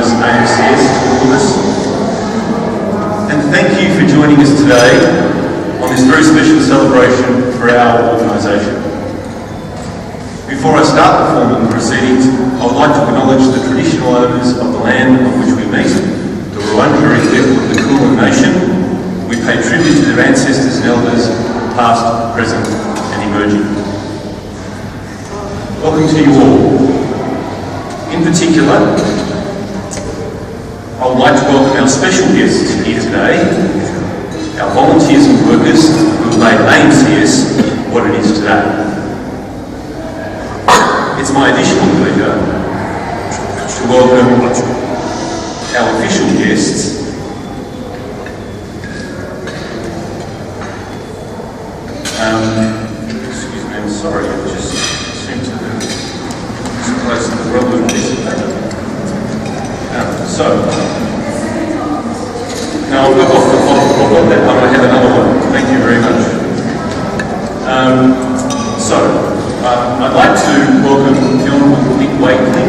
known as AMCS to all of us. And thank you for joining us today on this very special celebration for our organisation. Before I start the formal proceedings, I would like to acknowledge the traditional owners of the land on which we meet, the Wurundjeri people of the Kulin Nation. We pay tribute to their ancestors and elders, past, present and emerging. Welcome to you all. In particular, I would like to welcome our special guests here today, our volunteers and workers who have made AMCS what it is today. It's my additional pleasure to welcome our official guests, excuse me, I'm sorry, I just seem to have misplaced the relevant piece of paper. Now I've got that one, I have another one, thank you very much. I'd like to welcome the Honourable Nick Wakely,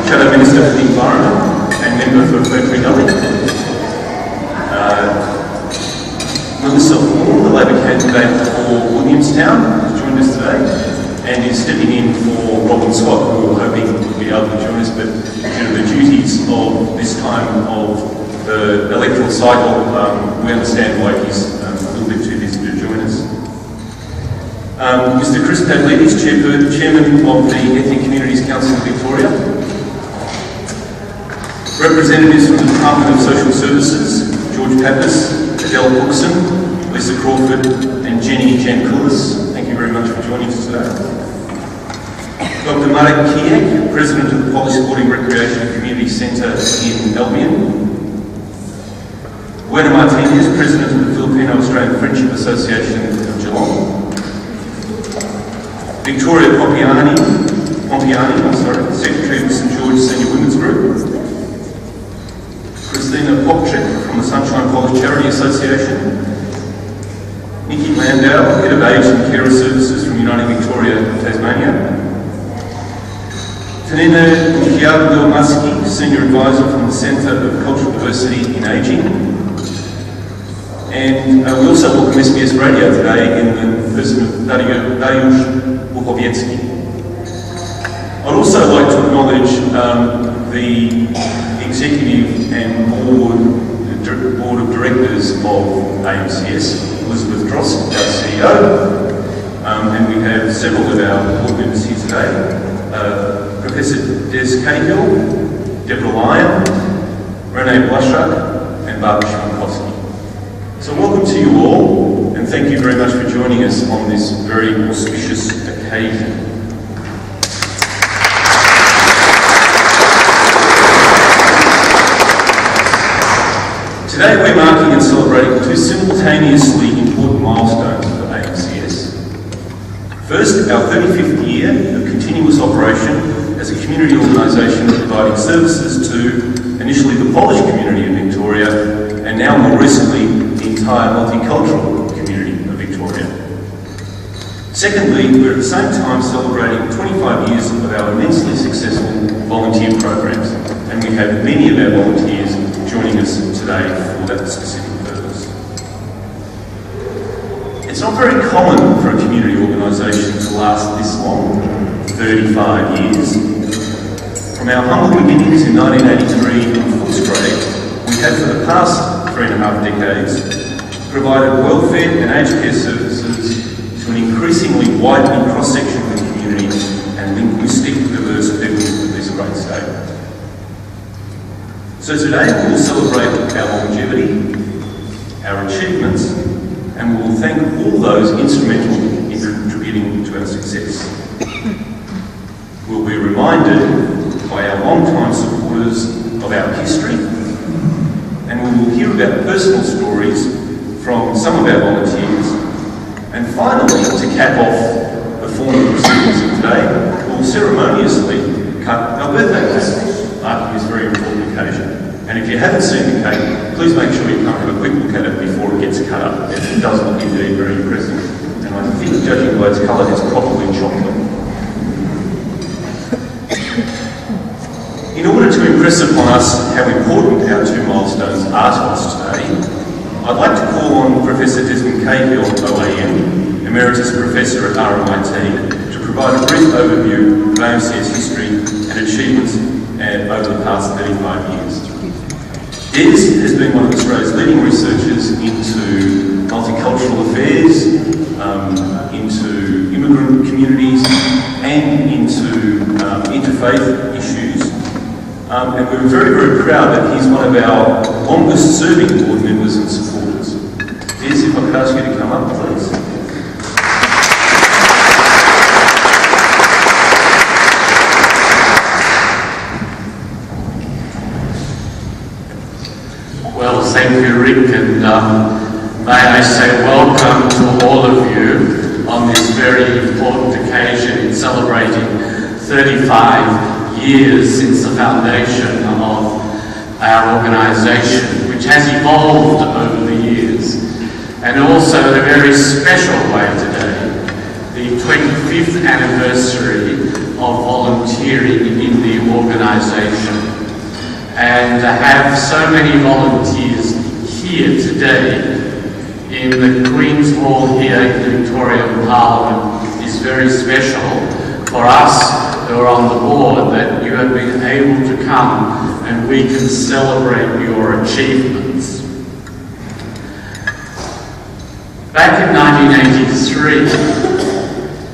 Shadow Minister for the Environment and Member for Ferntree Gully. Melissa Hall, the Labor candidate for Williamstown, has joined us today and is stepping in for Robin Scott, who we were hoping to be able to join us, but due to the duties of this time of the electoral cycle, we understand why he's a little bit too busy to join us. Mr. Chris Pavlidis, Chairman of the Ethnic Communities Council of Victoria. Representatives from the Department of Social Services, George Pappas, Adele Cookson, Lisa Crawford and Jenny Jankoulis. Thank you very much for joining us today. Dr. Marek Kijek, President of the Polish Sporting Recreation and Community Centre in Albion. Buena Martinez, President of the Filipino-Australian Friendship Association of Geelong. Victoria Pompiani, Secretary of the St George Senior Women's Group. Christina Popczyk from the Sunshine College Charity Association. Nikki Landau, Head of Aged and Carer Services from Uniting Victoria, Tasmania. Tanina Nikiago-Maski, Senior Advisor from the Centre of Cultural Diversity in Ageing. And we also welcome SBS Radio today in the person of Dariusz Buchowiecki. I'd also like to acknowledge the Executive and Board of Directors of AMCS, Elizabeth Drost, our CEO, and we have several of our board members here today. Professor Des Cahill, Deborah Lyon, Renee Blushak, and Barbara Schminkowski. So welcome to you all, and thank you very much for joining us on this very auspicious occasion. Today we're marking and celebrating two simultaneously important milestones for AMCS. First, our 35th year of continuous operation as a community organisation providing services to initially the Polish community of Victoria and now more recently the entire multicultural community of Victoria. Secondly, we're at the same time celebrating 25 years of our immensely successful volunteer programs, and we have many of our volunteers joining us today for that specific purpose. It's not very common for a community organisation to last this long, 35 years. From our humble beginnings in 1983 in Footscray, we have for the past 3.5 decades provided welfare and aged care services to an increasingly widening cross-section of the community and linguistic diverse peoples of this great state. So today we will celebrate our longevity, our achievements, and we will thank all those instrumental in contributing to our success. We'll be reminded by our long-time supporters of our history, and we will hear about personal stories from some of our volunteers. And finally, to cap off the formal proceedings of today, we'll ceremoniously cut our birthday cake, marking this very important occasion. And if you haven't seen the cake, please make sure you come have a quick look at it before it gets cut up. It does look indeed very impressive. And I think, judging by its colour, it's probably chocolate. In order to impress upon on us how important our two milestones are to us today, I'd like to call on Professor Desmond Cahill, OAM, Emeritus Professor at RMIT, to provide a brief overview of AMC's history and achievements over the past 35 years. Des has been one of Australia's leading researchers into multicultural affairs, into immigrant communities, and into interfaith issues. And we're very, very proud that he's one of our longest serving board members and supporters. Des, if I could ask you to come up, please. Well, thank you, Rick, and may I say welcome to all of you on this very important occasion in celebrating 35 years since the foundation of our organisation, which has evolved over the years, and also in a very special way today, the 25th anniversary of volunteering in the organisation. And to have so many volunteers here today in the Queen's Hall here in the Victorian Parliament is very special for us who are on the board, that you have been able to come and we can celebrate your achievements. Back in 1983,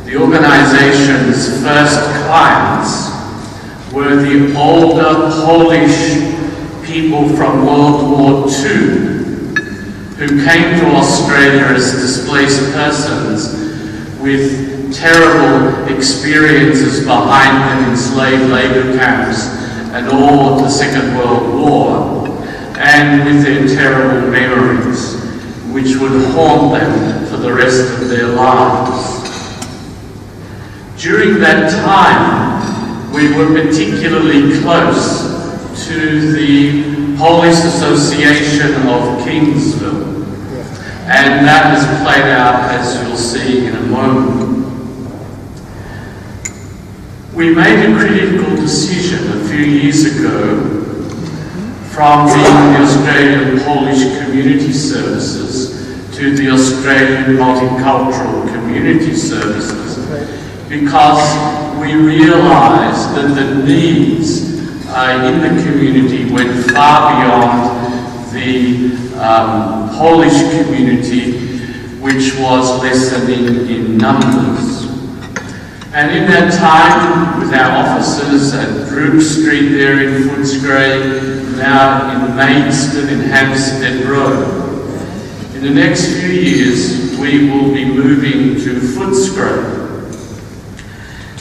the organisation's first clients were the older Polish people from World War II who came to Australia as displaced persons with terrible experiences behind them in slave labour camps and all of the Second World War, and with their terrible memories which would haunt them for the rest of their lives. During that time, we were particularly close to the Polish Association of Kingsville, and that has played out, as you'll see in a moment. We made a critical decision a few years ago from the Australian Polish Community Services to the Australian Multicultural Community Services, because we realised that the needs in the community went far beyond the Polish community, which was lessening in numbers. And in that time, with our offices at Brook Street there in Footscray, now in Maidstone in Hampstead Road, in the next few years we will be moving to Footscray,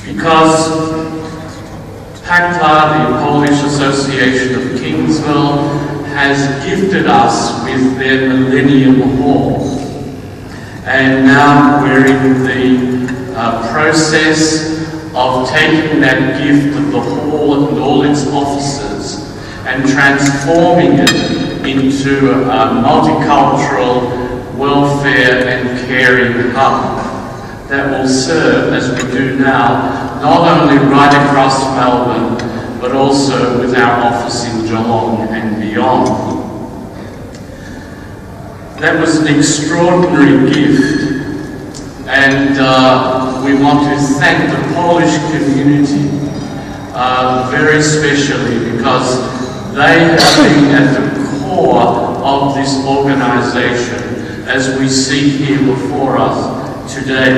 because PACLA, the Polish Association of Kingsville, has gifted us with their Millennium Hall. And now we're in the process of taking that gift of the hall and all its offices and transforming it into a multicultural welfare and caring hub that will serve, as we do now, not only right across Melbourne, but also with our office in Geelong and beyond. That was an extraordinary gift, and we want to thank the Polish community very especially, because they have been at the core of this organisation, as we see here before us today.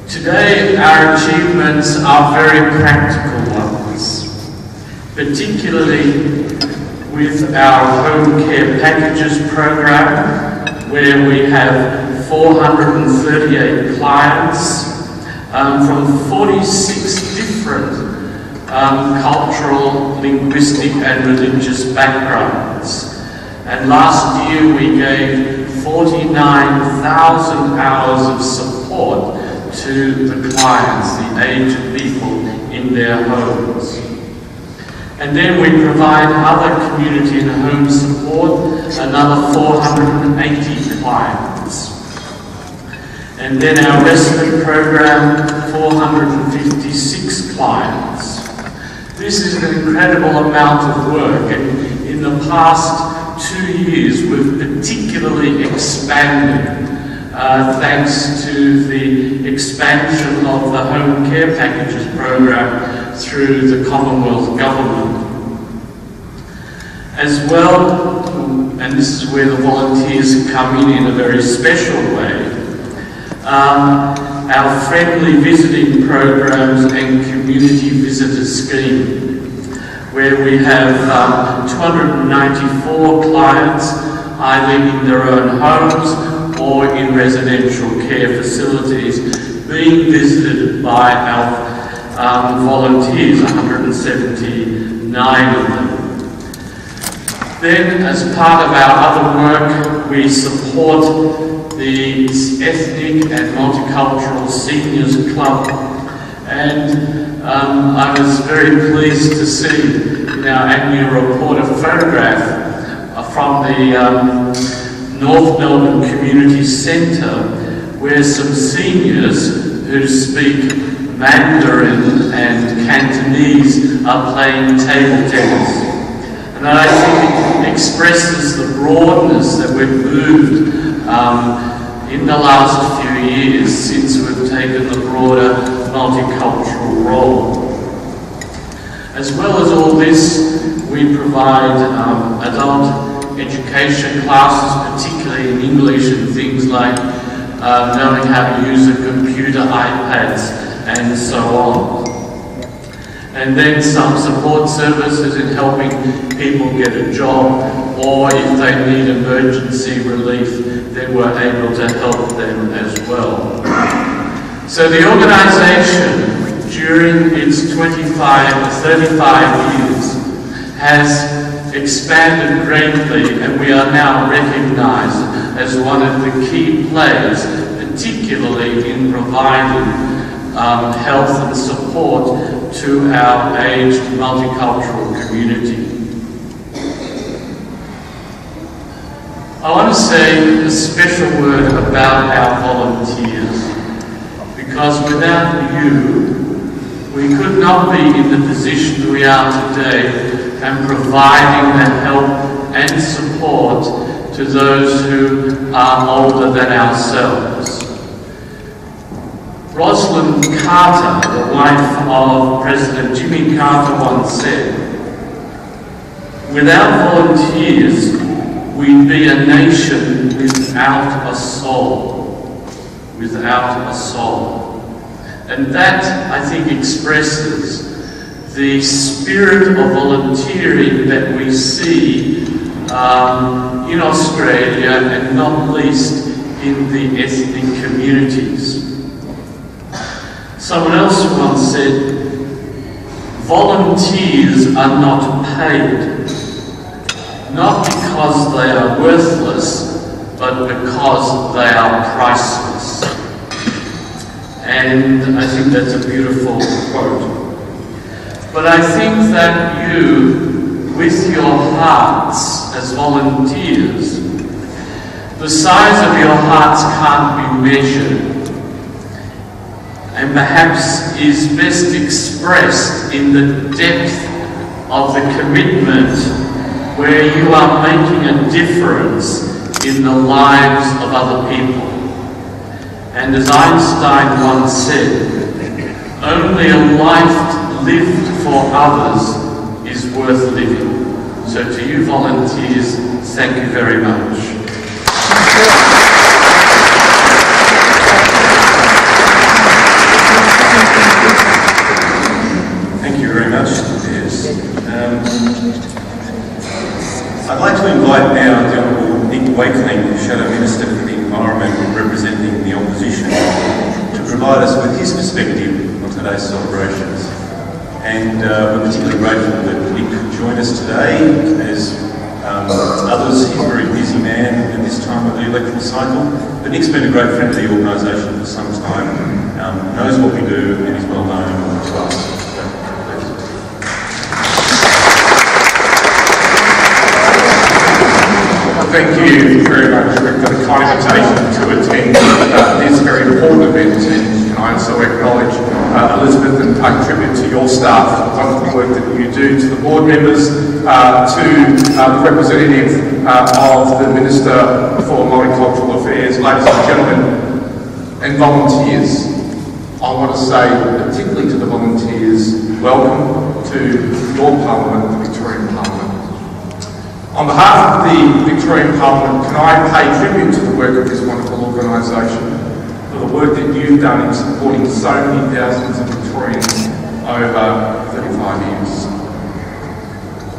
Today, our achievements are very practical ones, particularly with our home care packages program, where we have 438 clients from 46 different cultural, linguistic and religious backgrounds. And last year we gave 49,000 hours of support to the clients, the aged people in their homes. And then we provide other community and home support, another 480 clients. And then our respite program, 456 clients. This is an incredible amount of work, and in the past 2 years we've particularly expanded thanks to the expansion of the home care packages program through the Commonwealth Government. As well, and this is where the volunteers come in a very special way, our friendly visiting programs and community visitor scheme, where we have 294 clients either in their own homes or in residential care facilities being visited by our volunteers, 179 of them. Then, as part of our other work, we support the Ethnic and Multicultural Seniors Club, and I was very pleased to see in our annual report a photograph from the North Melbourne Community Centre, where some seniors who speak Mandarin and Cantonese are playing table tennis. And I think it expresses the broadness that we've moved in the last few years since we've taken the broader multicultural role. As well as all this, we provide adult education classes, particularly in English, and things like knowing how to use a computer, iPads, and so on. And then some support services in helping people get a job, or if they need emergency relief, then we're able to help them as well. So the organisation, during its 35 years, has expanded greatly, and we are now recognised as one of the key players, particularly in providing health and support to our aged multicultural community. I want to say a special word about our volunteers, because without you, we could not be in the position we are today and providing the help and support to those who are older than ourselves. Rosalind Carter, the wife of President Jimmy Carter, once said, "Without volunteers, we'd be a nation without a soul." Without a soul. And that, I think, expresses the spirit of volunteering that we see in Australia, and not least in the ethnic communities. Someone else once said, "Volunteers are not paid, not because they are worthless, but because they are priceless." And I think that's a beautiful quote. But I think that you, with your hearts as volunteers, the size of your hearts can't be measured, and perhaps is best expressed in the depth of the commitment where you are making a difference in the lives of other people. And as Einstein once said, only a life lived for others is worth living. So to you volunteers, thank you very much. Thank you very much, Des. I'd like to invite now the Honourable Nick Wakeling, Shadow Minister for the Environment, representing the opposition, to provide us with his perspective on today's celebrations. And we're particularly grateful that Nick could join us today. As others, he's a very busy man at this time of the electoral cycle. But Nick's been a great friend of the organisation for some time, knows what we do, and is well known to us. Thank you very much, Rick, for the kind invitation to attend this very important event. And I also acknowledge Elizabeth and pay tribute to your staff for the wonderful work that you do, to the board members, to the representative of the Minister for Multicultural Affairs, ladies and gentlemen, and volunteers. I want to say, particularly to the volunteers, welcome to your Parliament, the Victorian Parliament. On behalf of the Victorian Parliament, can I pay tribute to the work of this wonderful organisation, for the work that you've done in supporting so many thousands of Victorians over 35 years.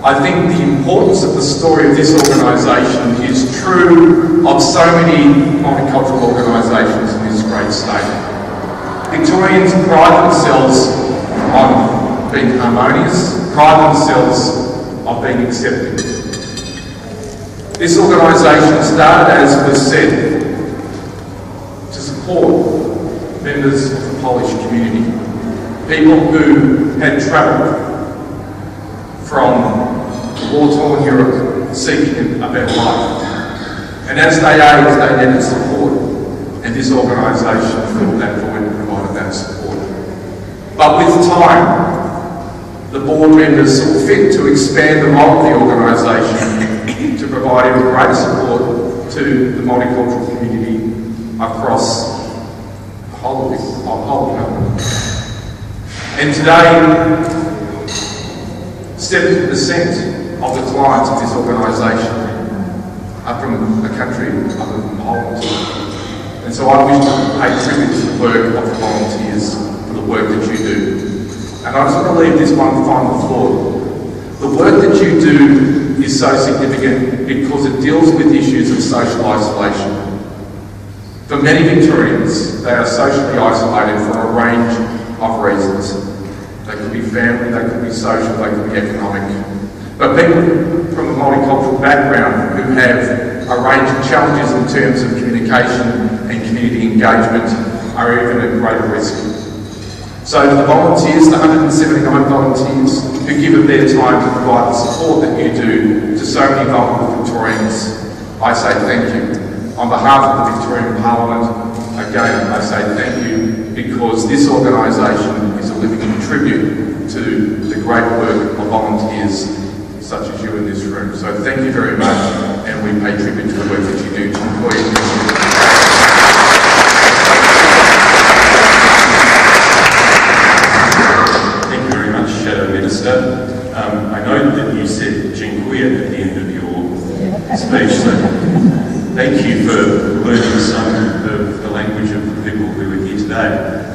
I think the importance of the story of this organisation is true of so many multicultural organisations in this great state. Victorians pride themselves on being harmonious, pride themselves on being accepting. This organisation started, as was said, to support members of the Polish community, people who had travelled from war-torn Europe seeking a better life. And as they aged, they needed support, and this organisation filled that void and provided that support. But with time, the board members saw fit to expand the model of the organisation to provide even greater support to the multicultural community across the whole of Melbourne. And today, 70% of the clients of this organisation are from a country other than Holland. And so I wish to pay tribute to the work of the volunteers for the work that you do. And I just want to leave this one final thought. The work that you do is so significant because it deals with issues of social isolation. For many Victorians, they are socially isolated for a range of reasons. They could be family, they could be social, they could be economic. But people from a multicultural background who have a range of challenges in terms of communication and community engagement are even at greater risk. So to the volunteers, the 179 volunteers who give of their time to provide the support that you do to so many vulnerable Victorians, I say thank you. On behalf of the Victorian Parliament, again, I say thank you because this organisation is a living tribute to the great work of volunteers such as you in this room. So thank you very much, and we pay tribute to the work that you do to employees. I know that you said Jinguia at the end of your speech, so thank you for learning some of the language of the people who are here today.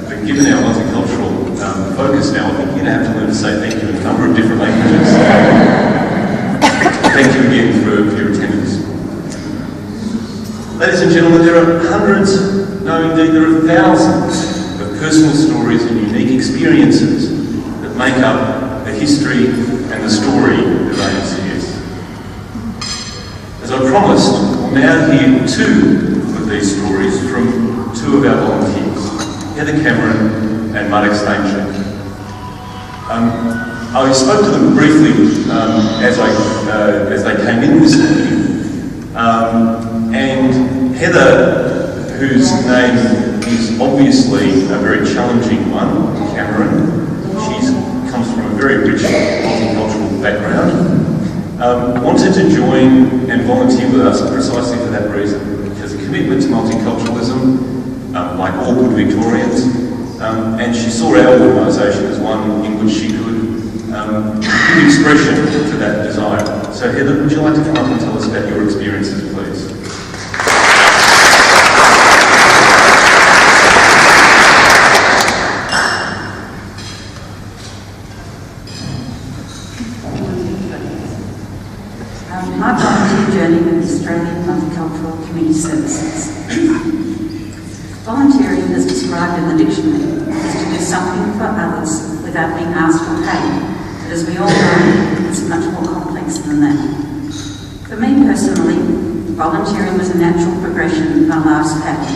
But given our multicultural focus now, I think you're going to have to learn to say thank you in a number of different languages. Thank you again for your attendance. Ladies and gentlemen, there are hundreds, no indeed there are thousands of personal stories and unique experiences that make up the history and the story of ANCS. As I promised, we'll now hear two of these stories from two of our volunteers, Heather Cameron and Marek Stańczyk. I spoke to them briefly as they came in this morning, and Heather, whose name is obviously a very challenging one, Cameron, comes from a very rich multicultural background, wanted to join and volunteer with us precisely for that reason. She has a commitment to multiculturalism, like all good Victorians, and she saw our organisation as one in which she could give expression to that desire. So Heather, would you like to come up and tell us about your experiences, please? My volunteer journey with Australian Multicultural Community Services. Volunteering, as described in the dictionary, is to do something for others without being asked or paid. But as we all know, it's much more complex than that. For me personally, volunteering was a natural progression of my life's pattern.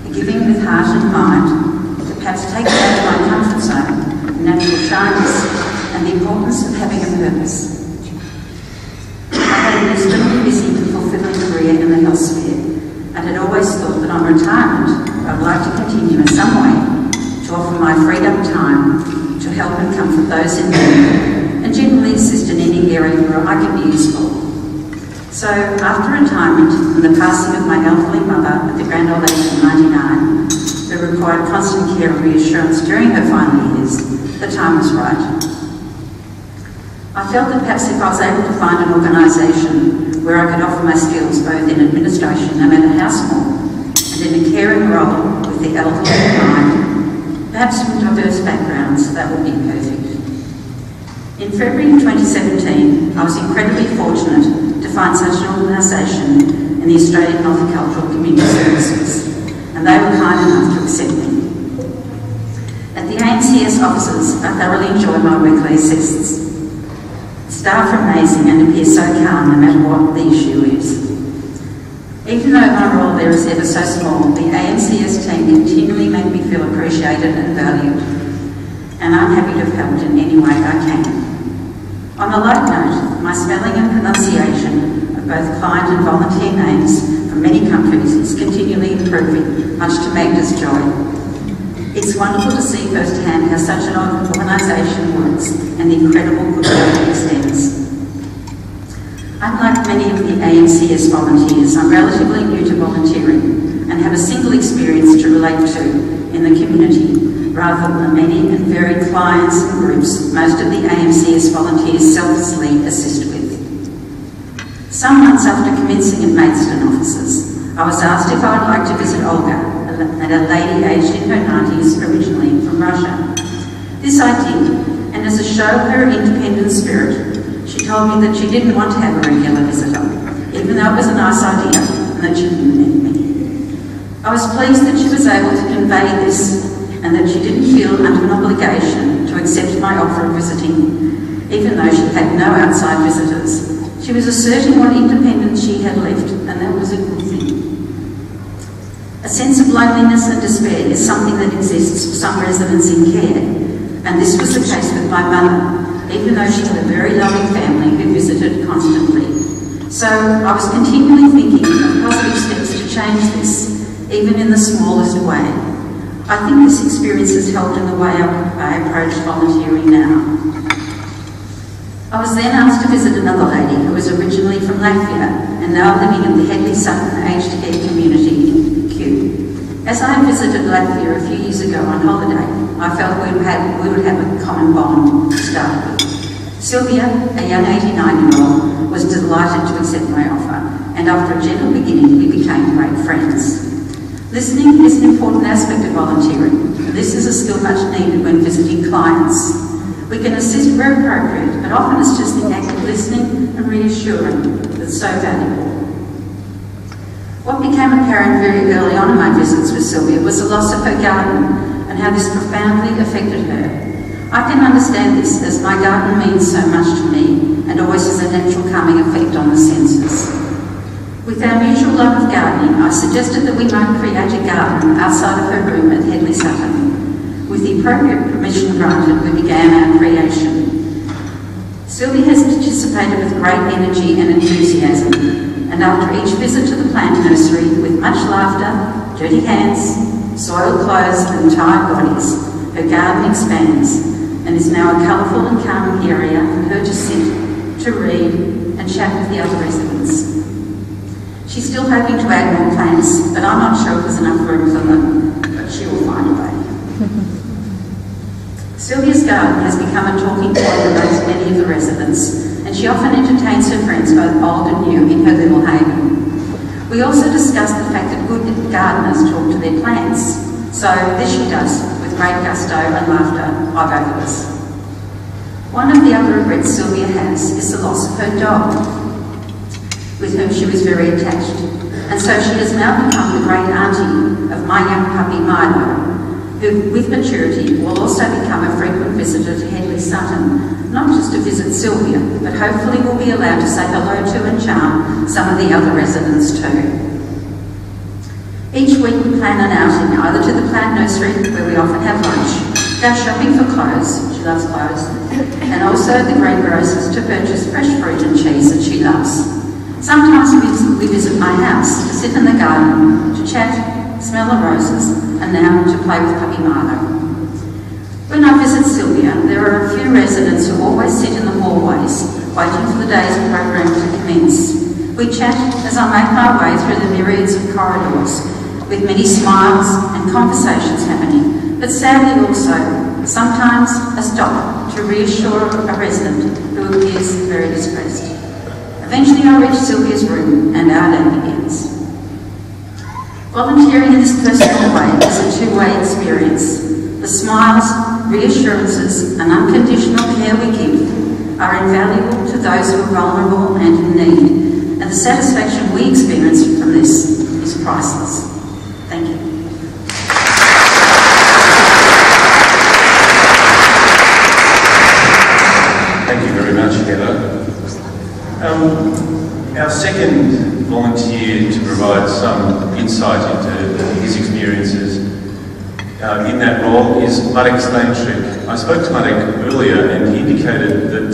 The giving with heart and mind, to perhaps take me out of my comfort zone, the natural shyness, and the importance of having a purpose. I had an extremely busy and fulfilling career in the health sphere, and had always thought that on retirement, I would like to continue in some way freed up time to help and comfort those in need, and generally assist in any area where I can be useful. So, after retirement and the passing of my elderly mother at the grand old age of 99, who required constant care and reassurance during her final years, the time was right. I felt that perhaps if I was able to find an organisation where I could offer my skills both in administration, no matter how small, and in a caring role with the elderly in mind, perhaps from diverse backgrounds, that would be perfect. In February 2017, I was incredibly fortunate to find such an organisation in the Australian Multicultural Community Services, and they were kind enough to accept me. At the AMCS offices, I thoroughly enjoy my weekly assists. Staff are amazing and appear so calm no matter what the issue is. Even though my role there is ever so small, the AMCS team continually make me feel appreciated and valued, and I'm happy to have helped in any way I can. On a light note, my spelling and pronunciation of both client and volunteer names from many countries is continually improving, much to Magda's joy. It's wonderful to see firsthand how such an organisation works and the incredible goodwill it extends. Unlike many of the AMCS volunteers, I'm relatively new to volunteering and have a single experience to relate to in the community, rather than the many and varied clients and groups most of the AMCS volunteers selflessly assist with. Some months after commencing at Maidstone offices, I was asked if I would like to visit Olga, a lady aged in her 90s, originally from Russia. This I did, and as a show of her independent spirit, she told me that she didn't want to have a regular visitor, even though it was a nice idea and that she didn't need me. I was pleased that she was able to convey this and that she didn't feel under an obligation to accept my offer of visiting, even though she had no outside visitors. She was asserting what independence she had left, and that was a good thing. A sense of loneliness and despair is something that exists for some residents in care, and this was the case with my mother, even though she had a very loving family who visited constantly. So I was continually thinking of positive steps to change this, even in the smallest way. I think this experience has helped in the way I approach volunteering now. I was then asked to visit another lady who was originally from Latvia and now living in the Headley-Sutton aged care community in Kew. As I visited Latvia a few years ago on holiday, I felt we would have a common bond to start with. Sylvia, a young 89-year-old, was delighted to accept my offer, and after a gentle beginning, we became great friends. Listening is an important aspect of volunteering, and this is a skill much needed when visiting clients. We can assist where appropriate, but often it's just the act of listening and reassuring that's so valuable. What became apparent very early on in my visits with Sylvia was the loss of her garden and how this profoundly affected her. I can understand this, as my garden means so much to me and always has a natural calming effect on the senses. With our mutual love of gardening, I suggested that we might create a garden outside of her room at Headley-Sutton. With the appropriate permission granted, we began our creation. Sylvia has participated with great energy and enthusiasm, and after each visit to the plant nursery, with much laughter, dirty hands, soiled clothes and tired bodies, her garden expands and is now a colourful and calming area for her to sit, to read and chat with the other residents. She's still hoping to add more plants, but I'm not sure if there's enough room for them, but she will find a way. Sylvia's garden has become a talking point amongst many of the residents, and she often entertains her friends, both old and new, in her little haven. We also discuss the fact that good gardeners talk to their plants, so this she does with great gusto and laughter by both of us. One of the other regrets Sylvia has is the loss of her dog, with whom she was very attached, and so she has now become the great auntie of my young puppy Milo, who with maturity will also become a frequent visitor to Headley-Sutton, not just to visit Sylvia, but hopefully will be allowed to say hello to and charm some of the other residents too. Each week we plan an outing, either to the plant nursery, where we often have lunch, go shopping for clothes, she loves clothes, and also the greengrocers to purchase fresh fruit and cheese that she loves. Sometimes we visit my house to sit in the garden, to chat, smell the roses, and now to play with puppy Milo. When I visit Sylvia, there are a few residents who always sit in the hallways, waiting for the day's program to commence. We chat as I make my way through the myriads of corridors, with many smiles and conversations happening, but sadly also, sometimes a stop to reassure a resident who appears very distressed. Eventually I reach Sylvia's room and our day begins. Volunteering in this personal way is a two-way experience. The smiles, reassurances and unconditional care we give are invaluable to those who are vulnerable and in need, and the satisfaction we experience from this is priceless. Thank you. Thank you very much, Heather. Our second volunteer to provide some insight into his experiences in that role is Marek Steinschik. I spoke to Marek earlier and he indicated that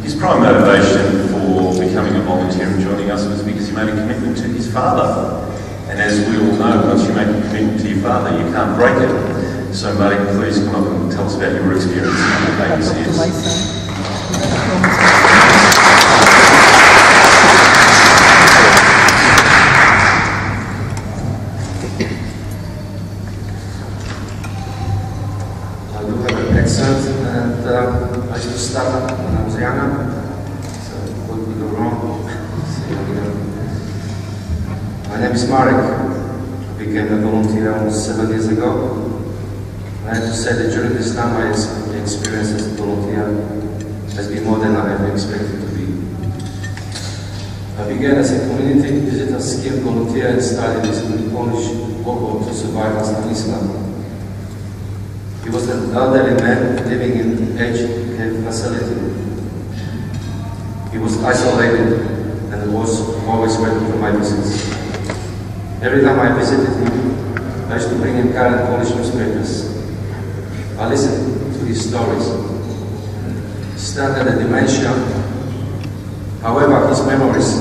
his prime motivation for becoming a volunteer and joining us was because he made a commitment to his father. And as we all know, once you make a commitment to your father, you can't break it. So Marek, please come up and tell us about your experience and how this is. I used to start when I was younger, so what could go wrong? My name is Marek. I became a volunteer almost 7 years ago. I have to say that during this time my experience as a volunteer has been more than I ever expected to be. I began as a community visitor skilled volunteer and started visiting Polish World II survivors in Islam. He was an elderly man living in an aged care facility. He was isolated and was always waiting for my visits. Every time I visited him, I used to bring him current Polish newspapers. I listened to his stories. He started a dementia. However, his memories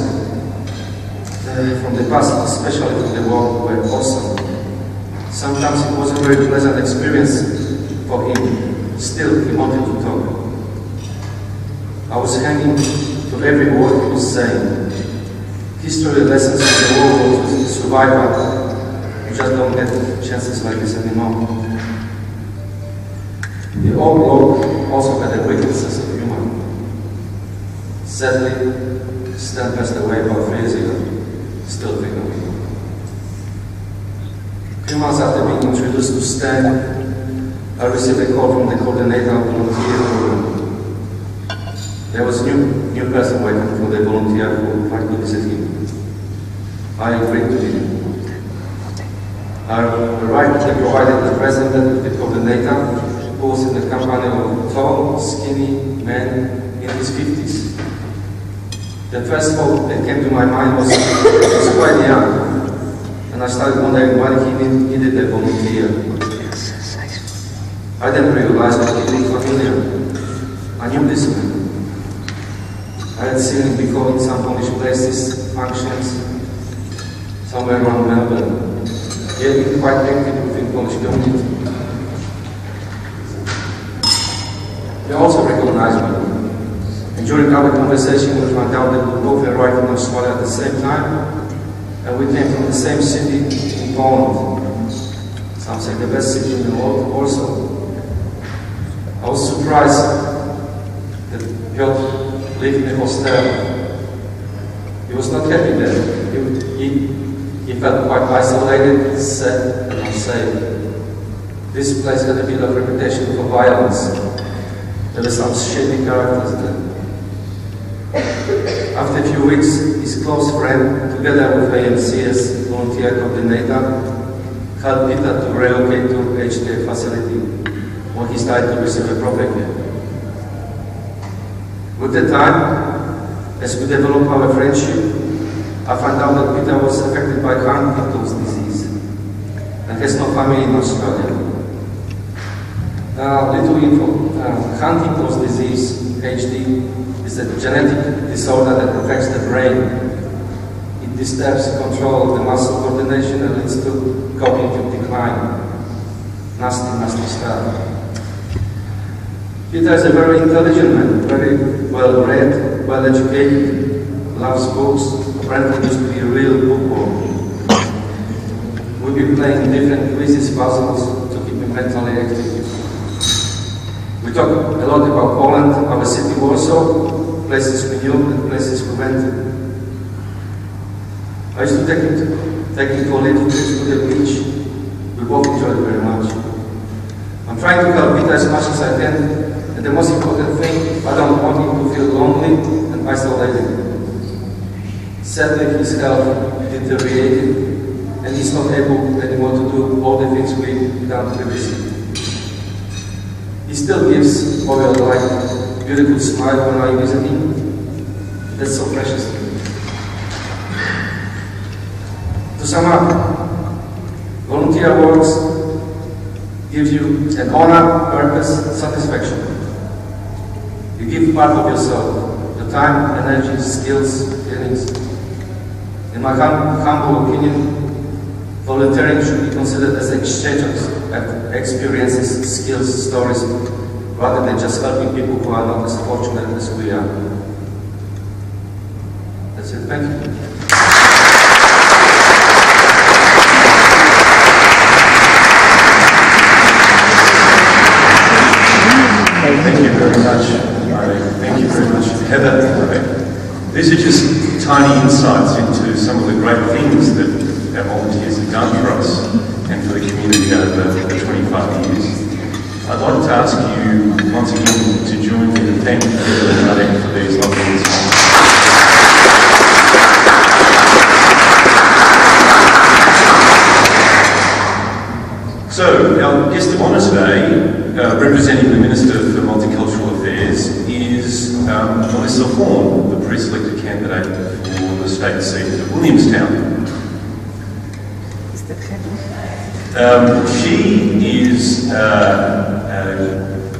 from the past, especially from the war, were awesome. Sometimes it was a very pleasant experience for him. Still, he wanted to talk. I was hanging to every word he was saying. History lessons from the World War II survivor. You just don't get chances like this anymore. The old bloke also had a great sense of humor. Sadly, Stan passed away about 3 years ago. Still think of him. A few months after being introduced to Stan, I received a call from the coordinator of the volunteer program. There was a new person waiting for the volunteer who would like to visit him. I agreed to him. I arrived and provided the president with the coordinator, who was in the company of a tall, skinny man in his 50s. The first thought that came to my mind was he was quite young, and I started wondering why he needed a volunteer. I then realized that he looked familiar. I knew this man. I had seen him before in some Polish places, functions, somewhere around Melbourne. He had been quite active within Polish community. He also recognized me. And during our conversation, we found out that we both arrived in Australia at the same time, and we came from the same city in Poland. Some say the best city in the world also. I was surprised that Piotr lived in a hostel. He was not happy there. He felt quite isolated, sad, and unsafe. This place had a bit of reputation for violence. There were some shady characters there. After a few weeks, his close friend, together with AMC's volunteer coordinator, helped Peter to relocate to aged care facility, where he started to receive a proper care. With the time, as we developed our friendship, I found out that Peter was affected by Huntington's disease and has no family in Australia. Little info. Huntington's disease, HD, is a genetic disorder that affects the brain. It disturbs control of the muscle coordination and leads to cognitive decline. Nasty stuff. Peter is a very intelligent man, very well read, well educated, loves books, apparently used to be a real bookworm. We'll be playing different quizzes, puzzles to keep him mentally active. We talk a lot about Poland, our city Warsaw, places we knew and places we went. I used to take him for little trips to the beach. We both enjoyed it very much. I'm trying to help Peter as much as I can, and the most important thing, I don't want him to feel lonely and isolated. Sadly, his health deteriorated, and he's not able anymore to do all the things we've done previously. He still gives Boyle like a beautiful smile when I visit him. That's so precious to me. To sum up, volunteer works gives you an honor, purpose, satisfaction. You give part of yourself, your time, energy, skills, feelings. In my humble opinion, volunteering should be considered as exchange of experiences, skills, stories, rather than just helping people who are not as fortunate as we are. That's it. Thank you. Thank you very much, Murray. Thank you very much, Heather. These are just tiny insights into some of the great things that our volunteers have done for us and for the community over the 25 years. I'd like to ask you once again to join me in thanking Heather for these lovely insights. So, our guest of honour today, representing the Minister for Multicultural Affairs, is Melissa Horn, the pre-selected candidate for the state seat of Williamstown. She is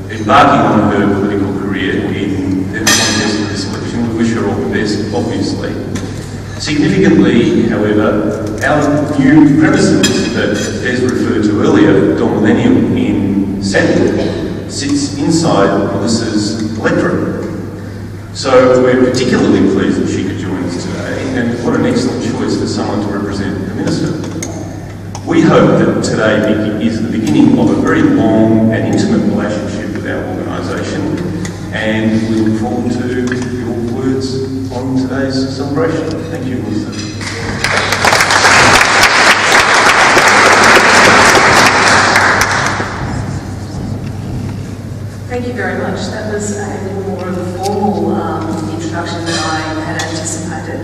embarking on her political career in the contest of this election. We wish her all the best, obviously. Significantly, however, our new premises that Des referred to earlier, Dom Millennium in Sandwood, sits inside Melissa's electorate. So we're particularly pleased that she could join us today, and what an excellent choice for someone to represent the Minister. We hope that today is the beginning of a very long and intimate relationship with our organisation, and we look forward to your words on today's celebration. Thank you, Melissa. Thank you very much. That was a little more of a formal introduction than I had anticipated.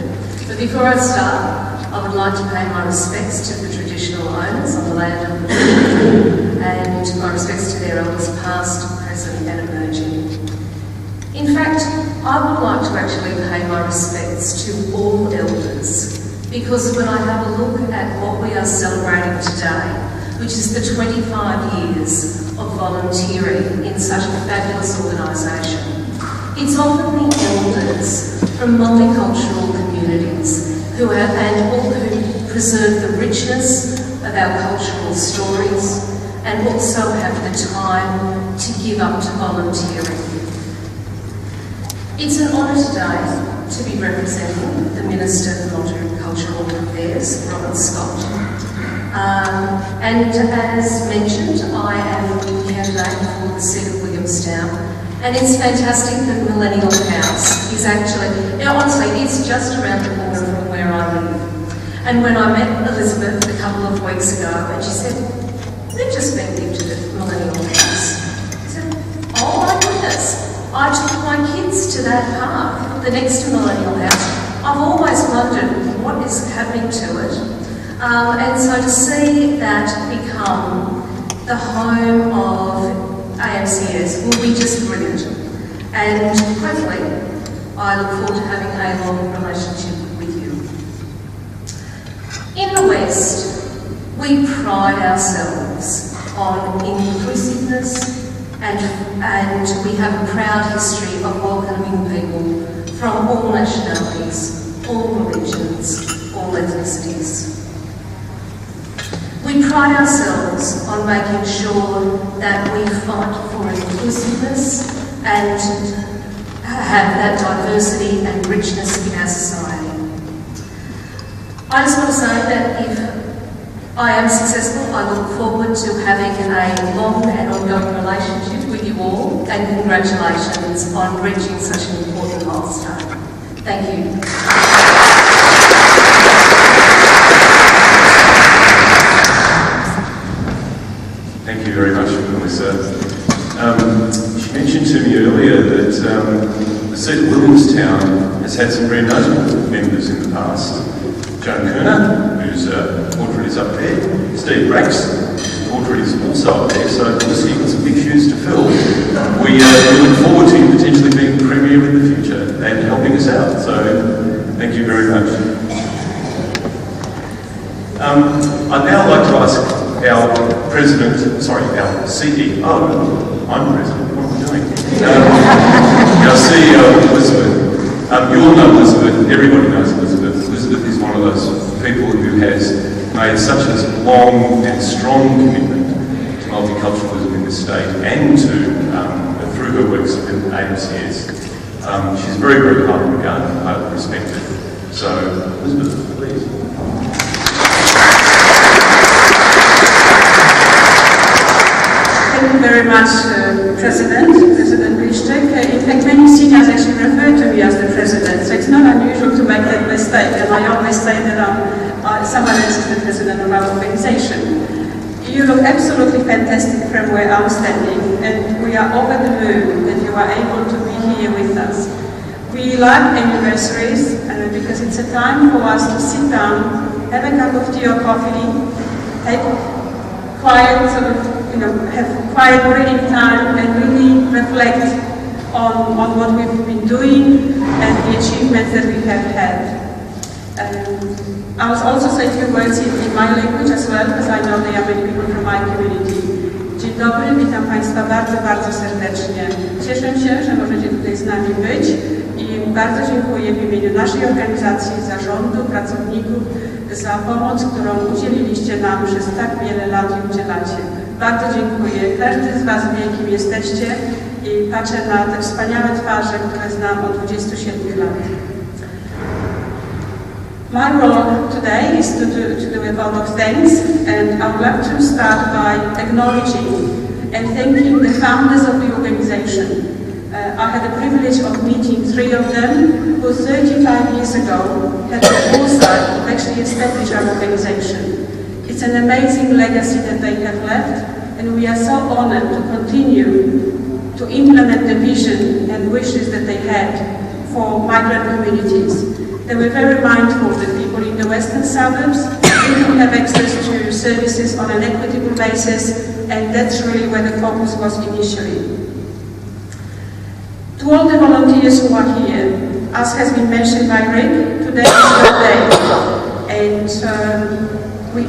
But before I start, I would like to pay my respects to the traditional owners of the land of the country and my respects to their elders past, present and emerging. In fact, I would like to actually pay my respects to all elders, because when I have a look at what we are celebrating today, which is the 25 years of volunteering in such a fabulous organisation, it's often the elders from multicultural communities who preserve the richness of our cultural stories and also have the time to give up to volunteering. It's an honour today to be representing the Minister for Multicultural Affairs, Robert Scott. And as mentioned, I am the candidate for the seat of Williamstown, and it's fantastic that Millennial House is actually, honestly, it's just around the corner from where I live. And when I met Elizabeth a couple of weeks ago, and she said, "They've just been gifted at Millennial House." I said, "Oh my goodness." I took my kids to that park, the next to Millennial House. I've always wondered what is happening to it. And so to see that become the home of AMCS will be just brilliant. And hopefully, I look forward to having a long relationship with you. In the West, we pride ourselves on inclusiveness, and we have a proud history of welcoming people from all nationalities, all religions, all ethnicities. We pride pride ourselves on making sure that we fight for inclusiveness and have that diversity and richness in our society. I just want to say that if I am successful, I look forward to having a long and ongoing relationship with you all, and congratulations on reaching such an important milestone. Thank you. Thank you very much, Melissa. She mentioned to me earlier that the seat of Williamstown has had some very notable members in the past. Joan Kerner, whose portrait is up there, Steve Brax, whose portrait is also up there, so obviously you've got some big shoes to fill. We look forward to you potentially being the Premier in the future and helping us out, so thank you very much. I'd now like to ask our CEO, I'm President, what am I doing? Our CEO, Elizabeth. You'll know Elizabeth, everybody knows Elizabeth. Elizabeth is one of those people who has made such a long and strong commitment to multiculturalism in this state and to, through her works with AMCS. She's very, very highly regarded and highly respected. So, Elizabeth, please. Thank you very much, President Bištek. In fact, many seniors actually refer to me as the President, so it's not unusual to make that mistake, and I always say that someone else is the President of our organization. You look absolutely fantastic from where I'm standing, and we are over the moon that you are able to be here with us. We like anniversaries because it's a time for us to sit down, have a cup of tea or coffee, take quiet have quiet reading time and really reflect on what we've been doing and the achievements that we have had. I will also say a few words in my language as well, because I know there are many people from my community. Dzień dobry, witam Państwa bardzo, bardzo serdecznie. Cieszę się, że możecie tutaj z nami być i bardzo dziękuję w imieniu naszej organizacji, zarządu, pracowników za pomoc, którą udzieliliście nam przez tak wiele lat i udzielacie. Bardzo dziękuję. Każdy z Was wie, kim jesteście i patrzę na te wspaniałe twarze, które znam od 27 lat. My role today is to do a vote of thanks, and I would like to start by acknowledging and thanking the founders of the organization. I had the privilege of meeting 3 of them who 35 years ago had the foresight to actually establish our organization. It's an amazing legacy that they have left, and we are so honored to continue to implement the vision and wishes that they had for migrant communities. They were very mindful that people in the western suburbs didn't have access to services on an equitable basis, and that's really where the focus was initially. To all the volunteers who are here, as has been mentioned by Rick, today is your day, and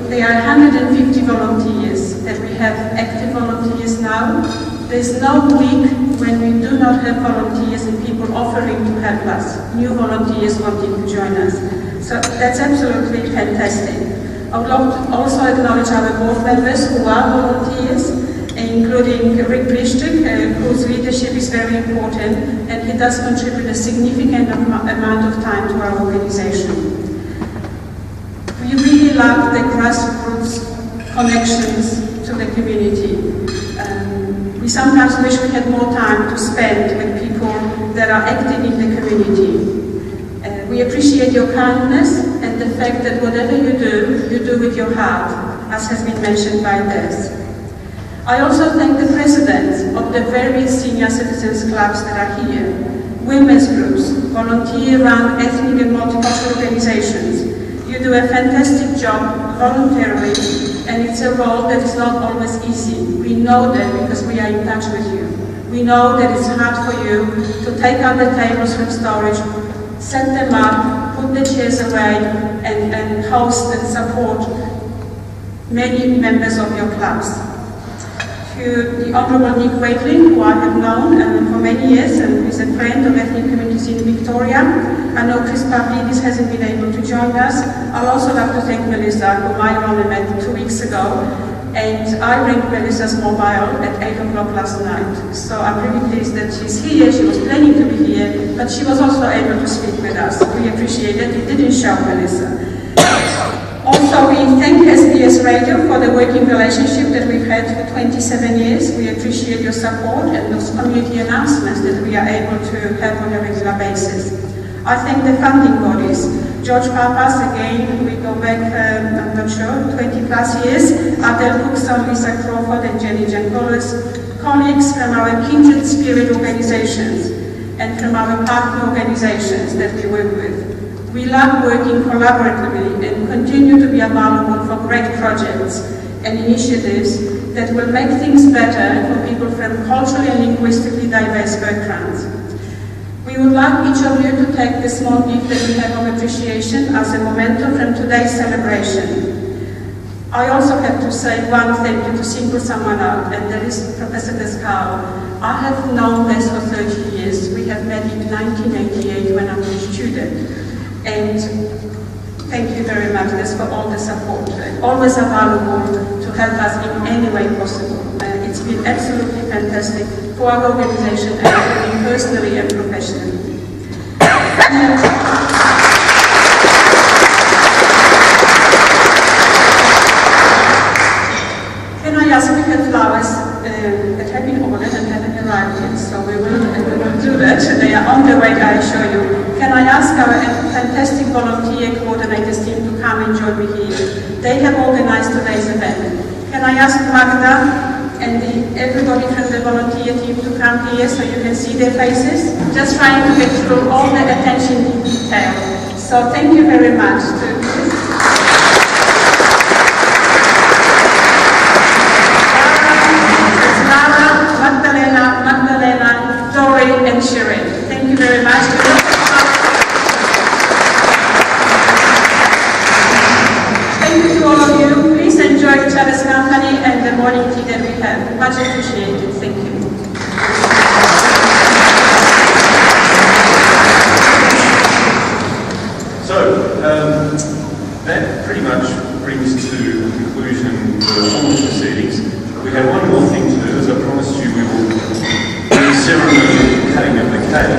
there are 150 volunteers that we have active volunteers now. There's no week when we do not have volunteers and people offering to help us, new volunteers wanting to join us. So that's absolutely fantastic. I would like to also acknowledge our board members who are volunteers, including Rick Bištek, whose leadership is very important, and he does contribute a significant amount of time to our organization. We really love the grassroots connections to the community. We sometimes wish we had more time to spend with people that are active in the community. We appreciate your kindness and the fact that whatever you do with your heart, as has been mentioned by Des. I also thank the presidents of the various senior citizens clubs that are here, women's groups, volunteer-run ethnic and multicultural organizations. You do a fantastic job voluntarily, and it's a role that is not always easy. We know that because we are in touch with you. We know that it's hard for you to take out the tables from storage, set them up, put the chairs away, and host and support many members of your clubs. to the Honourable Nick Wakeling, who I have known for many years and who is a friend of ethnic communities in Victoria. I know Chris Pavlidis hasn't been able to join us. I'd also like to thank Melissa, whom I only met 2 weeks ago, and I rang Melissa's mobile at 8 o'clock last night. So I'm really pleased that she's here. She was planning to be here, but she was also able to speak with us. We appreciate it. It didn't show, Melissa. Also, we thank SBS Radio for the working relationship that we've had for 27 years. We appreciate your support and those community announcements that we are able to have on a regular basis. I thank the funding bodies. George Papas, again, we go back, I'm not sure, 20 plus years. Adele Cookson, Lisa Crawford and Jenny Jankolas, colleagues from our kindred spirit organizations and from our partner organizations that we work with. We love working collaboratively and continue to be available for great projects and initiatives that will make things better for people from culturally and linguistically diverse backgrounds. We would like each of you to take the small gift that we have of appreciation as a memento from today's celebration. I also have to say one thank you to single someone out, and that is Professor Descao. I have known Les for 30 years. We have met in 1988 when I was a student. And thank you very much, Les, for all the support. Always available to help us in any way possible. It's been absolutely fantastic for our organization and for me personally and professionally. Can I ask, we have flowers that have been ordered and haven't arrived yet, so we will do that. They are on the way, I assure you. Can I ask our fantastic volunteer coordinators team to come and join me here? They have organized today's event. Can I ask Magda and everybody from the volunteer team to come here so you can see their faces? Just trying to get through all the attention to detail. So thank you very much. Magdalena, Dori and Shirin. Thank you very much. Enjoy each other's company and the morning tea that we have. Much appreciated. Thank you. So, that pretty much brings to conclusion the formal proceedings. We have one more thing to do. As I promised you, we will do a ceremony cutting of the cake.